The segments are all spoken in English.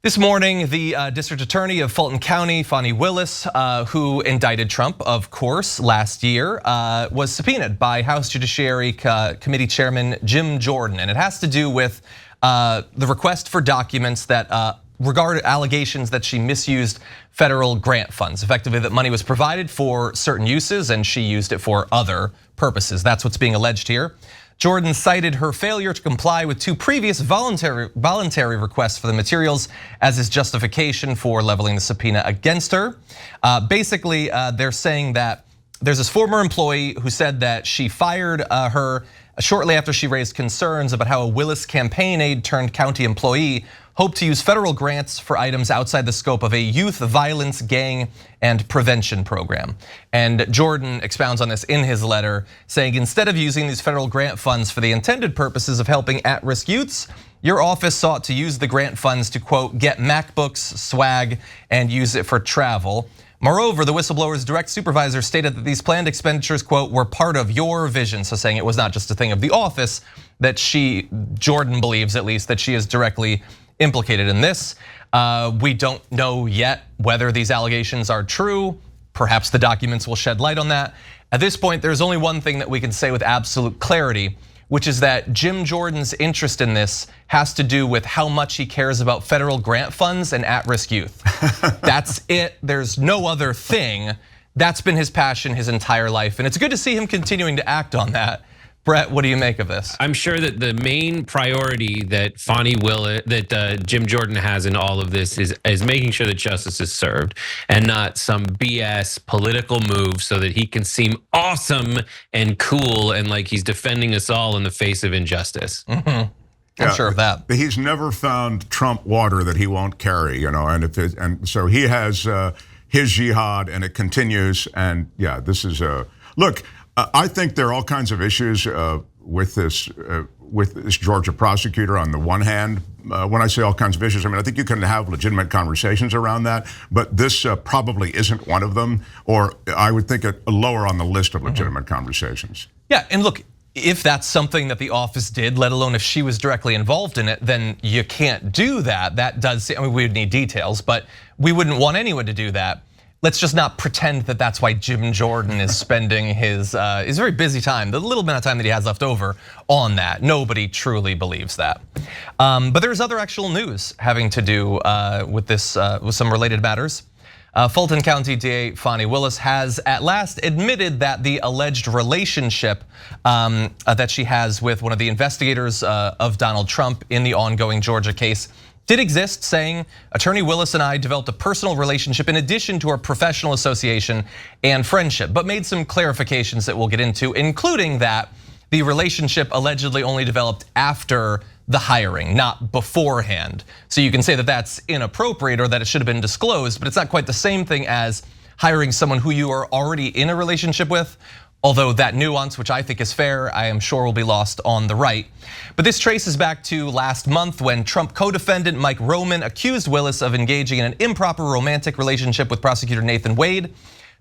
This morning, the district attorney of Fulton County, Fani Willis, who indicted Trump, of course, last year, was subpoenaed by House Judiciary Committee Chairman Jim Jordan. And it has to do with the request for documents that regard allegations that she misused federal grant funds. Effectively, that money was provided for certain uses and she used it for other purposes. That's what's being alleged here. Jordan cited her failure to comply with two previous voluntary requests for the materials as his justification for leveling the subpoena against her. Basically, they're saying that there's this former employee who said that she fired her shortly after she raised concerns about how a Willis campaign aide turned county employee hoped to use federal grants for items outside the scope of a youth violence, gang, and prevention program. And Jordan expounds on this in his letter, saying instead of using these federal grant funds for the intended purposes of helping at-risk youths, your office sought to use the grant funds to, quote, get MacBooks, swag, and use it for travel. Moreover, the whistleblower's direct supervisor stated that these planned expenditures, quote, were part of your vision. So saying it was not just a thing of the office, that Jordan believes at least, that she is directly implicated in this. We don't know yet whether these allegations are true. Perhaps the documents will shed light on that. At this point, there's only one thing that we can say with absolute clarity, which is that Jim Jordan's interest in this has to do with how much he cares about federal grant funds and at-risk youth. That's it, there's no other thing. That's been his passion his entire life, and it's good to see him continuing to act on that. Brett, what do you make of this? I'm sure that the main priority that Jim Jordan has in all of this is making sure that justice is served and not some BS political move so that he can seem awesome and cool and like he's defending us all in the face of injustice. I'm sure of that. He's never found Trump water that he won't carry, and so he has his jihad and it continues. And yeah, this is look. I think there are all kinds of issues with this Georgia prosecutor. On the one hand, when I say all kinds of issues, I mean I think you can have legitimate conversations around that, but this probably isn't one of them, or I would think it lower on the list of legitimate conversations. Yeah, and look, if that's something that the office did, let alone if she was directly involved in it, then you can't do that. That does, I mean, we would need details, but we wouldn't want anyone to do that. Let's just not pretend that that's why Jim Jordan is spending his very busy time, the little bit of time that he has left over on that. Nobody truly believes that. But there's other actual news having to do with this, with some related matters. Fulton County DA Fani Willis has at last admitted that the alleged relationship that she has with one of the investigators of Donald Trump in the ongoing Georgia case did exist, saying, Attorney Willis and I developed a personal relationship in addition to our professional association and friendship, but made some clarifications that we'll get into, including that the relationship allegedly only developed after the hiring, not beforehand. So you can say that that's inappropriate or that it should have been disclosed, but it's not quite the same thing as hiring someone who you are already in a relationship with. Although that nuance, which I think is fair, I am sure will be lost on the right. But this traces back to last month when Trump co-defendant Mike Roman accused Willis of engaging in an improper romantic relationship with prosecutor Nathan Wade,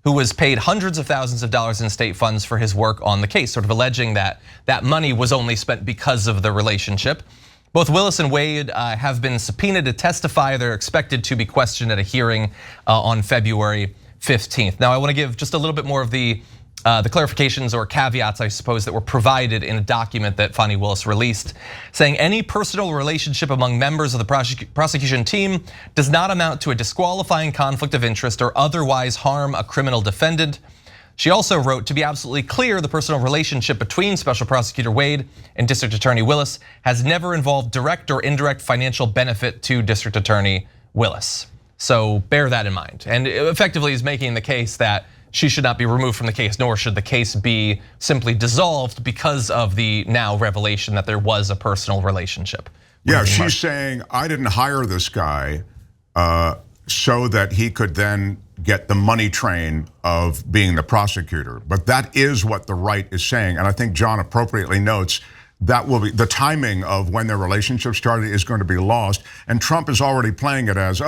who was paid hundreds of thousands of dollars in state funds for his work on the case, sort of alleging that that money was only spent because of the relationship. Both Willis and Wade have been subpoenaed to testify. They're expected to be questioned at a hearing on February 15th. Now I want to give just a little bit more of the clarifications or caveats, I suppose, that were provided in a document that Fani Willis released, saying any personal relationship among members of the prosecution team does not amount to a disqualifying conflict of interest or otherwise harm a criminal defendant. She also wrote, to be absolutely clear, the personal relationship between Special Prosecutor Wade and District Attorney Willis has never involved direct or indirect financial benefit to District Attorney Willis. So bear that in mind. And effectively is making the case that she should not be removed from the case, nor should the case be simply dissolved because of the now revelation that there was a personal relationship. Yeah, she's saying, I didn't hire this guy so that he could then get the money train of being the prosecutor. But that is what the right is saying. And I think John appropriately notes that will be the timing of when their relationship started is going to be lost. And Trump is already playing it as,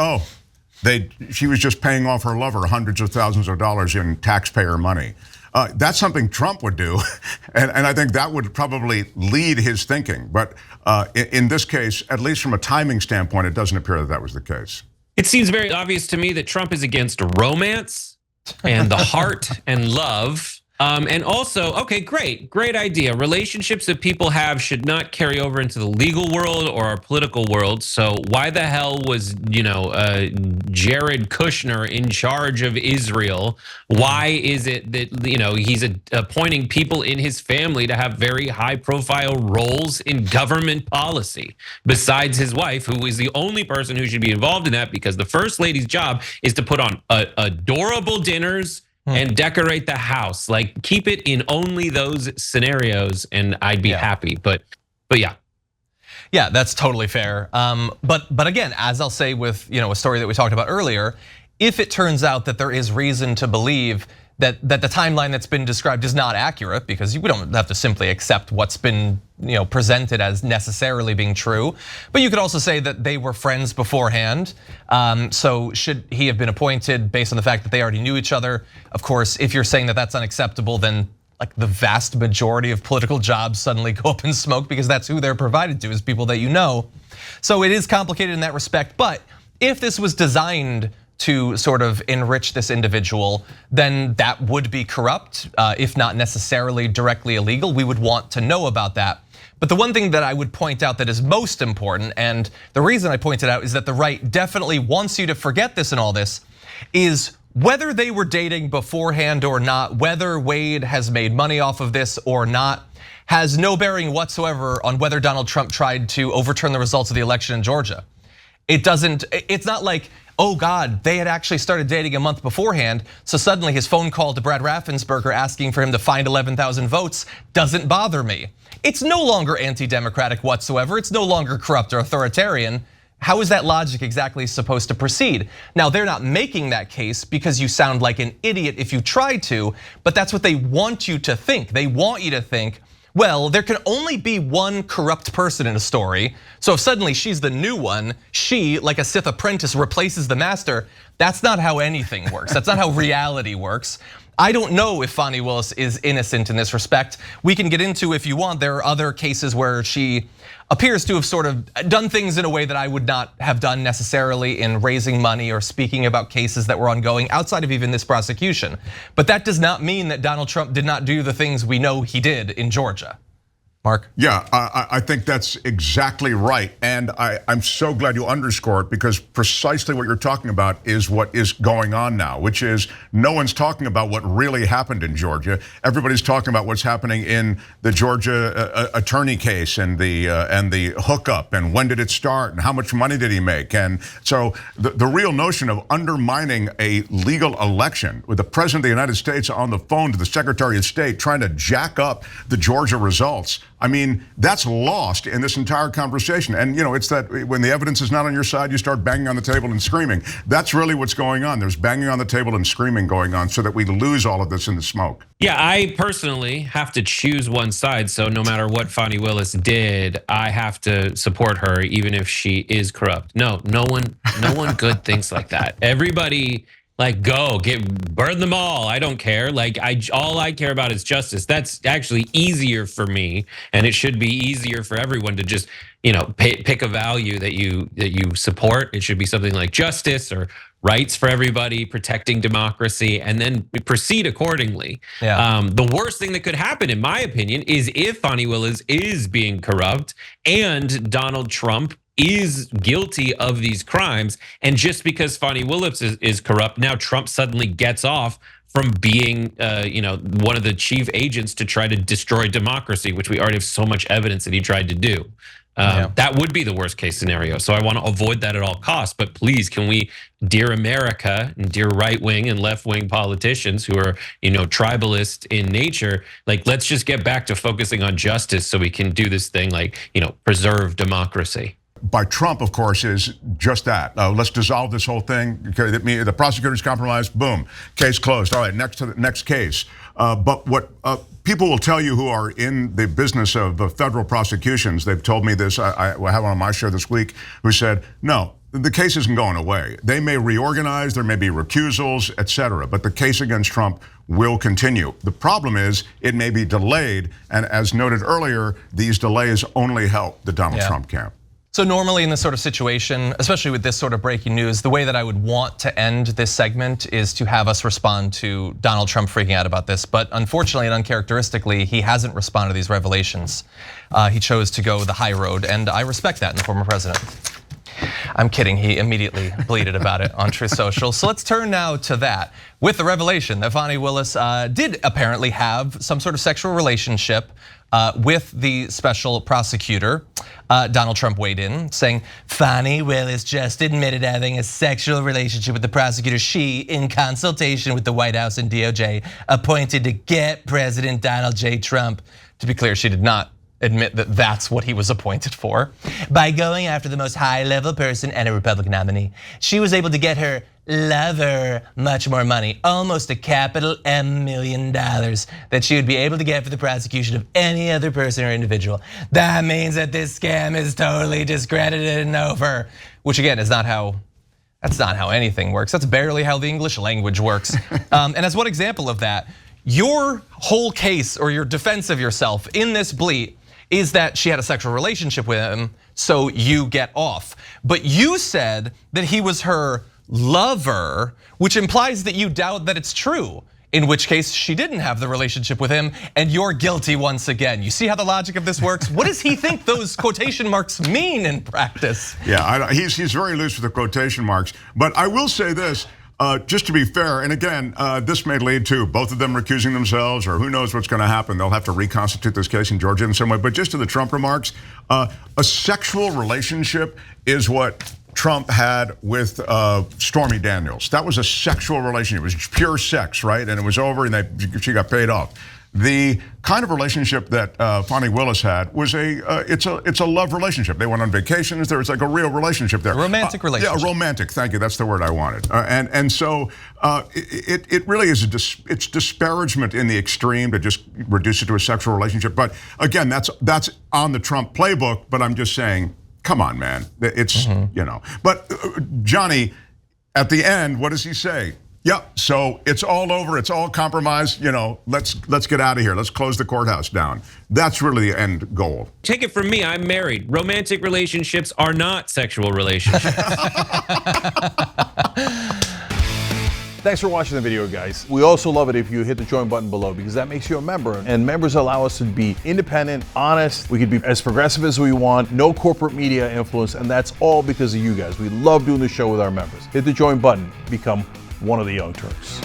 she was just paying off her lover hundreds of thousands of dollars in taxpayer money. That's something Trump would do, and I think that would probably lead his thinking. But in this case, at least from a timing standpoint, it doesn't appear that that was the case. It seems very obvious to me that Trump is against romance and the heart and love. And also, okay, great idea. Relationships that people have should not carry over into the legal world or our political world. So why the hell was, Jared Kushner in charge of Israel? Why is it that, he's appointing people in his family to have very high profile roles in government policy besides his wife, who is the only person who should be involved in that, because the first lady's job is to put on adorable dinners and decorate the house. Like, keep it in only those scenarios, and I'd be happy. But yeah. Yeah, that's totally fair. But again, as I'll say with a story that we talked about earlier, if it turns out that there is reason to believe that the timeline that's been described is not accurate, because we don't have to simply accept what's been presented as necessarily being true, but you could also say that they were friends beforehand. So should he have been appointed based on the fact that they already knew each other? Of course, if you're saying that that's unacceptable, then like the vast majority of political jobs suddenly go up in smoke, because that's who they're provided to, is people that you know. So it is complicated in that respect. But if this was designed to sort of enrich this individual, then that would be corrupt, if not necessarily directly illegal. We would want to know about that. But the one thing that I would point out that is most important, and the reason I point it out is that the right definitely wants you to forget this in all this, is whether they were dating beforehand or not, whether Wade has made money off of this or not, has no bearing whatsoever on whether Donald Trump tried to overturn the results of the election in Georgia. It's not like, oh God, they had actually started dating a month beforehand, so suddenly his phone call to Brad Raffensperger asking for him to find 11,000 votes doesn't bother me. It's no longer anti-democratic whatsoever. It's no longer corrupt or authoritarian. How is that logic exactly supposed to proceed? Now, they're not making that case because you sound like an idiot if you try to, but that's what they want you to think. They want you to think, well, there can only be one corrupt person in a story. So if suddenly she's the new one, she, like a Sith apprentice, replaces the master. That's not how anything works. That's not how reality works. I don't know if Fani Willis is innocent in this respect. We can get into, if you want, there are other cases where she appears to have sort of done things in a way that I would not have done necessarily in raising money or speaking about cases that were ongoing outside of even this prosecution. But that does not mean that Donald Trump did not do the things we know he did in Georgia. Mark? Yeah, I think that's exactly right. And I'm so glad you underscore it, because precisely what you're talking about is what is going on now, which is no one's talking about what really happened in Georgia. Everybody's talking about what's happening in the Georgia attorney case and the hookup, and when did it start and how much money did he make. And so the real notion of undermining a legal election with the president of the United States on the phone to the Secretary of State trying to jack up the Georgia results, I mean, that's lost in this entire conversation. And it's that when the evidence is not on your side, you start banging on the table and screaming. That's really what's going on. There's banging on the table and screaming going on so that we lose all of this in the smoke. Yeah, I personally have to choose one side. So no matter what Fani Willis did, I have to support her, even if she is corrupt. No one good thinks like that. Everybody, like, burn them all. I don't care. Like, all I care about is justice. That's actually easier for me, and it should be easier for everyone to just, pick a value that you support. It should be something like justice or rights for everybody, protecting democracy, and then proceed accordingly. Yeah. The worst thing that could happen, in my opinion, is if Fani Willis is being corrupt and Donald Trump is guilty of these crimes, and just because Fani Willis is corrupt, now Trump suddenly gets off from being one of the chief agents to try to destroy democracy, which we already have so much evidence that he tried to do. That would be the worst case scenario. So I want to avoid that at all costs. But please, can we, dear America and dear right wing and left wing politicians who are, tribalist in nature, like, let's just get back to focusing on justice so we can do this thing like, preserve democracy. By Trump, of course, is just that. Let's dissolve this whole thing. The prosecutor's compromised, boom, case closed. All right, next case. But what people will tell you who are in the business of federal prosecutions, they've told me this, I have one on my show this week, who said, no, the case isn't going away. They may reorganize, there may be recusals, et cetera, but the case against Trump will continue. The problem is it may be delayed, and as noted earlier, these delays only help the Donald Trump camp. So normally in this sort of situation, especially with this sort of breaking news, the way that I would want to end this segment is to have us respond to Donald Trump freaking out about this. But unfortunately and uncharacteristically, he hasn't responded to these revelations. He chose to go the high road, and I respect that in the former president. I'm kidding, he immediately bleated about it on Truth Social. So let's turn now to that. With the revelation that Fani Willis did apparently have some sort of sexual relationship with the special prosecutor, Donald Trump weighed in, saying, Fani Willis just admitted having a sexual relationship with the prosecutor she, in consultation with the White House and DOJ, appointed to get President Donald J. Trump. To be clear, she did not admit that that's what he was appointed for. By going after the most high-level person and a Republican nominee, she was able to get her lover much more money, almost a capital M million dollars that she would be able to get for the prosecution of any other person or individual. That means that this scam is totally discredited and over, which again is not how, that's not how anything works. That's barely how the English language works. And as one example of that, your whole case or your defense of yourself in this bleat is that she had a sexual relationship with him, so you get off. But you said that he was her lover, which implies that you doubt that it's true, in which case she didn't have the relationship with him and you're guilty once again. You see how the logic of this works? What does he think those quotation marks mean in practice? Yeah, he's very loose with the quotation marks, but I will say this, just to be fair, and again, this may lead to both of them recusing themselves, or who knows what's going to happen. They'll have to reconstitute this case in Georgia in some way. But just to the Trump remarks, a sexual relationship is what Trump had with Stormy Daniels. That was a sexual relationship. It was pure sex, right? And it was over, and she got paid off. The kind of relationship that Fani Willis had was it's a love relationship. They went on vacations. There was like a real relationship there. Romantic relationship. Yeah, romantic. Thank you. That's the word I wanted. And so it really is it's disparagement in the extreme to just reduce it to a sexual relationship. But again, that's on the Trump playbook. But I'm just saying, come on, man. It's you know. But Johnny, at the end, what does he say? Yep, so it's all over, it's all compromised, you know, let's get out of here. Let's close the courthouse down. That's really the end goal. Take it from me, I'm married. Romantic relationships are not sexual relationships. Thanks for watching the video, guys. We also love it if you hit the join button below, because that makes you a member, and members allow us to be independent, honest. We can be as progressive as we want, no corporate media influence, and that's all because of you guys. We love doing the show with our members. Hit the join button, become one of the Young Turks.